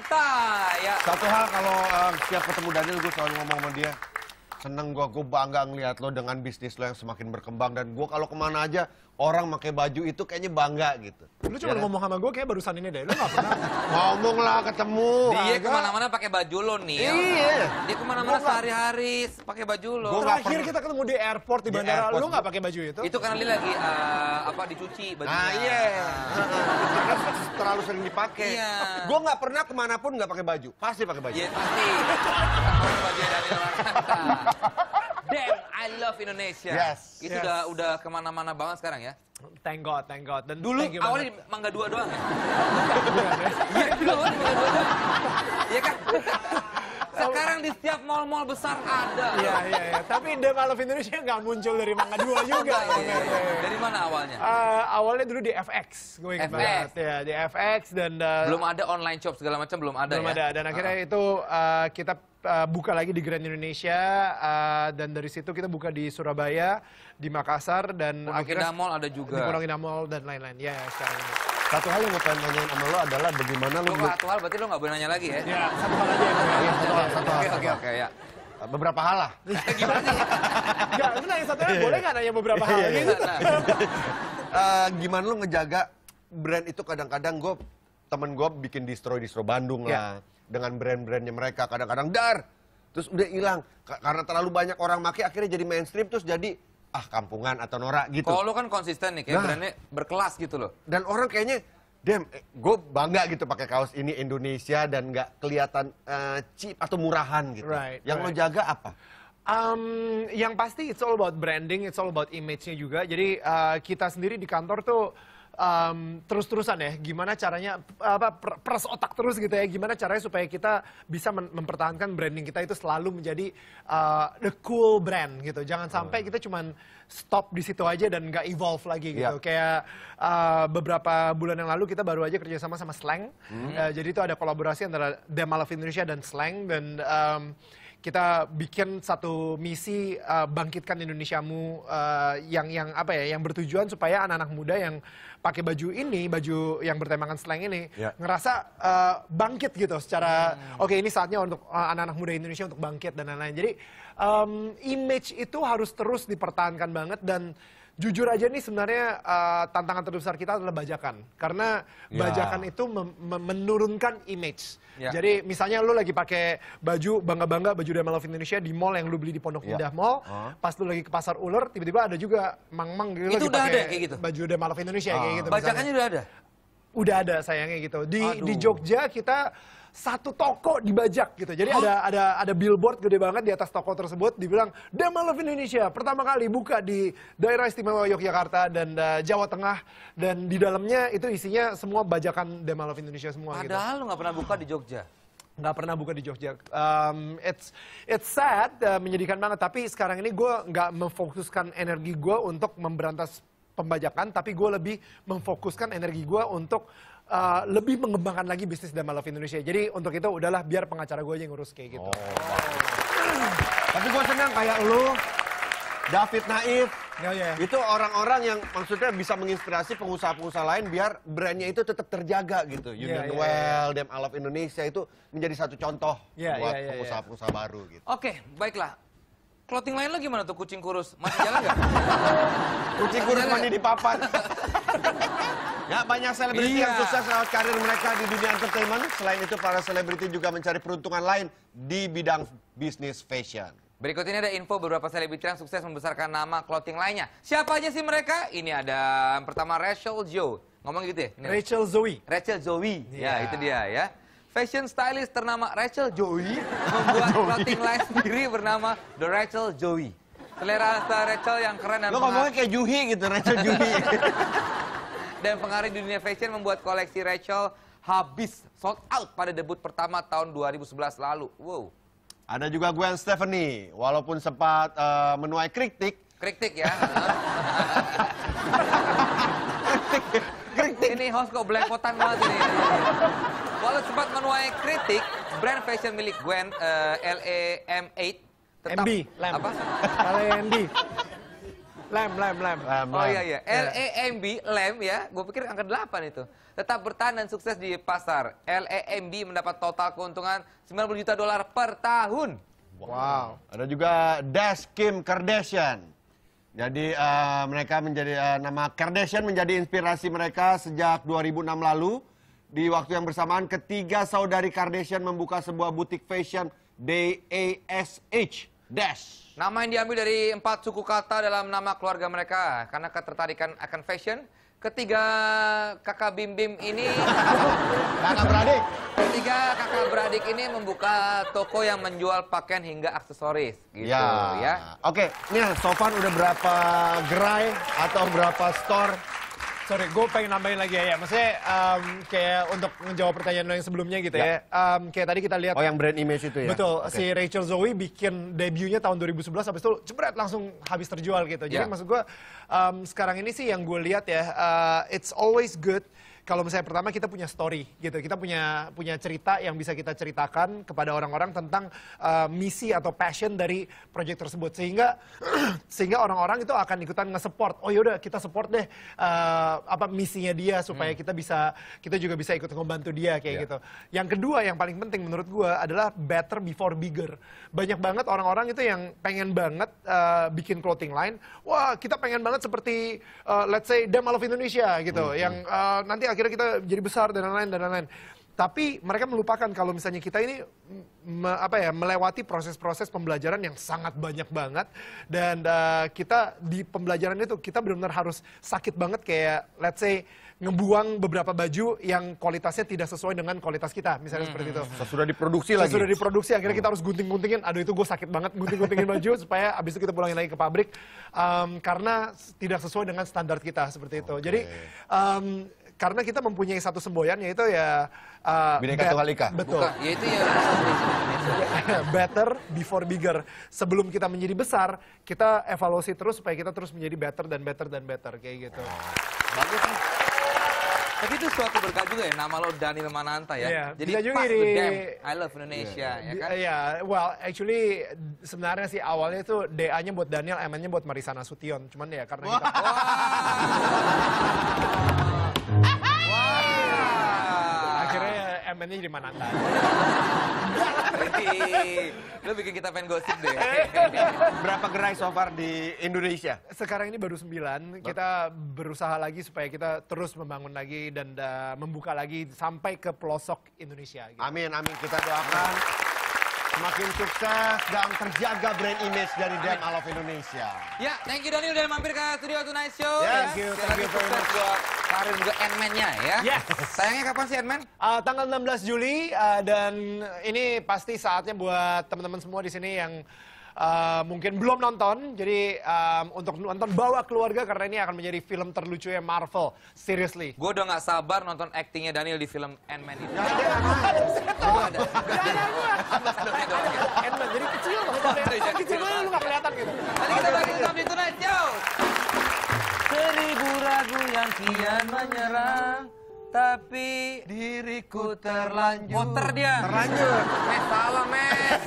Santai ya. Satu hal kalau setiap ketemu Daniel gue selalu ngomong sama dia, seneng gue bangga ngeliat lo dengan bisnis lo yang semakin berkembang, dan gue kalau kemana aja orang pakai baju itu kayaknya bangga gitu. Lu cuma ngomong sama gue kayak barusan ini deh, lu gak pernah ngomong lah ketemu. Dia kemana-mana pakai baju lo nih. Iya. Dia kemana-mana sehari-hari pakai baju lo. Terakhir kita ketemu di airport di bandara, airport. lu gak pakai baju itu? Itu karena dia lagi dicuci bajunya. Ah iya. Karena terlalu sering dipakai. Iya. Gue nggak pernah kemanapun nggak pakai baju. Pasti pakai baju. Iya pasti. Pakai baju Daniel Mananta. Damn, I love Indonesia. Yes. Itu udah kemana-mana banget sekarang ya. Thank God. Dan Dulu thank you awalnya banget. di Mangga 2 doang ya? Iya, dulu awalnya di Mangga 2 doang. Iya kan? Sekarang di setiap mall-mall besar ada. Iya. Tapi The Mall of Indonesia nggak muncul dari Mangga 2 juga. Iya. Dari mana awalnya? Awalnya dulu di FX, gue ingat FX. banget. Ya, di FX dan... Belum ada online shop segala macam, belum ada belum ya? ada. Dan akhirnya itu kita buka lagi di Grand Indonesia, dan dari situ kita buka di Surabaya, di Makassar, dan Pondok Indah Mall ada juga. di Pondok Indah Mall dan lain-lain. Ya, sekarang ini. Satu hal yang gue pengen nanyain sama lo adalah bagaimana lo... Satu hal berarti lo nggak boleh nanya lagi ya? Ya, satu hal aja ya. Satu hal. Oke, ya. Beberapa hal lah. Gimana sih? Enggak, lu nanya satu hal, boleh nggak nanya beberapa hal gitu? Gimana lo ngejaga brand itu? Kadang-kadang temen gue bikin distro Bandung lah. Dengan brand-brandnya mereka kadang-kadang terus udah hilang. Karena terlalu banyak orang pakai akhirnya jadi mainstream, terus jadi kampungan atau norak gitu. Kalau lo kan konsisten nih, kayak brandnya berkelas gitu loh. Dan orang kayaknya, gue bangga gitu pakai kaos ini Indonesia dan nggak kelihatan cheap atau murahan gitu. Yang lo jaga apa? Yang pasti it's all about branding, it's all about image-nya juga. Jadi kita sendiri di kantor tuh terus-terusan ya, gimana caranya peres otak terus gitu ya, gimana caranya supaya kita bisa mempertahankan branding kita itu selalu menjadi the cool brand gitu. Jangan sampai kita cuman stop di situ aja dan nggak evolve lagi gitu. Kayak beberapa bulan yang lalu kita baru aja kerjasama sama Slang. Jadi itu ada kolaborasi antara The Mall of Indonesia dan Slang, dan kita bikin satu misi bangkitkan Indonesiamu yang bertujuan supaya anak-anak muda yang pakai baju yang bertemakan slang ini ngerasa bangkit gitu secara oke, ini saatnya untuk anak-anak muda Indonesia untuk bangkit dan lain-lain. Jadi image itu harus terus dipertahankan banget, dan jujur aja nih sebenarnya tantangan terbesar kita adalah bajakan. Karena bajakan itu menurunkan image. Jadi misalnya lu lagi pakai baju bangga-bangga baju The Mall of Indonesia di mall yang lu beli di Pondok Indah Mall, pas lu lagi ke Pasar Uler tiba-tiba ada juga mang-mang gitu itu lagi udah pakai ada kayak gitu? baju The Mall of Indonesia kayak gitu. Bajakannya udah ada? Udah ada sayangnya gitu. Di Jogja kita satu toko dibajak gitu. Jadi ada billboard gede banget di atas toko tersebut dibilang The Mall of Indonesia pertama kali buka di Daerah Istimewa Yogyakarta dan Jawa Tengah, dan di dalamnya itu isinya semua bajakan The Mall of Indonesia semua. Padahal lo nggak pernah buka di Jogja. Nggak pernah buka di Jogja. It's sad, menyedihkan banget. Tapi sekarang ini gue nggak memfokuskan energi gue untuk memberantas pembajakan, tapi gue lebih memfokuskan energi gue untuk lebih mengembangkan lagi bisnis The Mall of Indonesia. Jadi untuk itu udahlah biar pengacara gue aja yang ngurus kayak gitu. Tapi gue senang kayak lu, David Naif, itu orang-orang yang maksudnya bisa menginspirasi pengusaha-pengusaha lain biar brandnya itu tetap terjaga gitu. Union Well, The Mall of Indonesia itu menjadi satu contoh buat pengusaha-pengusaha baru gitu. Oke, baiklah. Clothing lain lo gimana tuh, kucing kurus? Masih jalan nggak? Kucing kurus mandi di papan. Ya, banyak selebriti yang sukses lewat karir mereka di dunia entertainment. Selain itu, para selebriti juga mencari peruntungan lain di bidang bisnis fashion. Berikut ini ada info beberapa selebriti yang sukses membesarkan nama clothing lainnya. Siapa aja sih mereka? Ini ada yang pertama Rachel Zoe. Ngomong gitu ya? Ini Rachel Zoe. Rachel Zoe. Ya, itu dia ya. Fashion stylist ternama Rachel Zoe membuat clothing line sendiri bernama The Rachel Zoe. Selera Rachel yang keren dan Lo ngomongnya kayak Juhi gitu, Rachel Juhi. Dan pengaruh di dunia fashion membuat koleksi Rachel habis sold out pada debut pertama tahun 2011 lalu. Wow. Ada juga Gwen Stefani, walaupun sempat menuai kritik. Kritik ya. Kritik. Ini host kok belepotan banget ini. Walau sempat menuai kritik, brand fashion milik Gwen, LAM8 tetap MB, apa? LAMB. Lem. Oh iya. LEMB, lem ya. Gue pikir angka 8 itu. Tetap bertahan dan sukses di pasar. LEMB mendapat total keuntungan $90 juta per tahun. Wow. Ada juga Dash Kim Kardashian. Jadi mereka menjadi nama Kardashian menjadi inspirasi mereka sejak 2006 lalu. Di waktu yang bersamaan ketiga saudari Kardashian membuka sebuah butik fashion DASH. Dash. Nama yang diambil dari 4 suku kata dalam nama keluarga mereka. Karena ketertarikan akan fashion, ketiga kakak Bim ini kakak beradik ini membuka toko yang menjual pakaian hingga aksesoris gitu ya. Oke, nih Sofan udah berapa gerai atau berapa store? Sorry, gue pengen nambahin lagi ya. Maksudnya kayak untuk menjawab pertanyaan lo yang sebelumnya gitu ya. Kayak tadi kita lihat. Oh, yang brand image itu ya? Betul. Si Rachel Zoe bikin debutnya tahun 2011, habis itu jebret langsung habis terjual gitu. Jadi maksud gue sekarang ini sih yang gue lihat ya, it's always good kalau misalnya pertama kita punya story gitu, kita punya cerita yang bisa kita ceritakan kepada orang-orang tentang misi atau passion dari proyek tersebut, sehingga orang-orang itu akan ikutan nge-support. Oh yaudah kita support deh misinya dia supaya kita juga bisa ikut membantu dia kayak gitu. Yang kedua yang paling penting menurut gue adalah better before bigger. Banyak banget orang-orang itu yang pengen banget bikin clothing line. Wah kita pengen banget seperti let's say Dem All of Indonesia gitu, yang nanti akhirnya kita jadi besar dan lain-lain. Tapi mereka melupakan kalau misalnya kita ini melewati proses-proses pembelajaran yang sangat banyak banget, dan kita di pembelajaran itu kita benar-benar harus sakit banget kayak let's say ngebuang beberapa baju yang kualitasnya tidak sesuai dengan kualitas kita, misalnya seperti itu. Sudah diproduksi lagi. Sudah diproduksi, akhirnya kita harus gunting-guntingin. Aduh itu gue sakit banget gunting-guntingin baju supaya abis itu kita pulangin lagi ke pabrik karena tidak sesuai dengan standar kita seperti itu. Jadi karena kita mempunyai satu semboyan yaitu ya Bhinneka Tunggal Ika. Betul. Bukan, yaitu ya better before bigger. Sebelum kita menjadi besar, kita evaluasi terus supaya kita terus menjadi better dan better kayak gitu. bagus nih. Tapi itu suatu berkat juga ya, nama lo Daniel Mananta ya. Jadi bisa juga pas di the damn, I love Indonesia, ya kan? Iya, well actually sebenarnya sih awalnya itu DA-nya buat Daniel, M-nya buat Marissa Nasution. Cuman ya karena kita... Akhirnya M-nya jadi Mananta. Lo bikin kita pengen gosip deh. Berapa gerai so far di Indonesia? Sekarang ini baru 9, kita berusaha lagi supaya kita terus membangun lagi dan membuka lagi sampai ke pelosok Indonesia. Gitu. Amin, kita doakan semakin sukses dan terjaga brand image dari Dem All of Indonesia. Ya, thank you Daniel udah mampir ke Studio Tonight Show. Thank you very much. Buat karir juga Ant-Man-nya ya. Yes. Sayangnya kapan sih Ant-Man? Tanggal 16 Juli dan ini pasti saatnya buat teman-teman semua di sini yang mungkin belum nonton, jadi untuk nonton bawa keluarga karena ini akan menjadi film terlucunya Marvel. Seriously. Gue udah gak sabar nonton aktingnya Daniel di film Ant-Man ini. Ada. Ant-Man jadi kecil banget. Kecil banget lu gak kelihatan gitu. Nanti kita bagi tetap di Tonight Show. 1000 ragu yang kian menyerang, tapi diriku terlanjur. Muter dia. Terlanjur. Salah, Mes.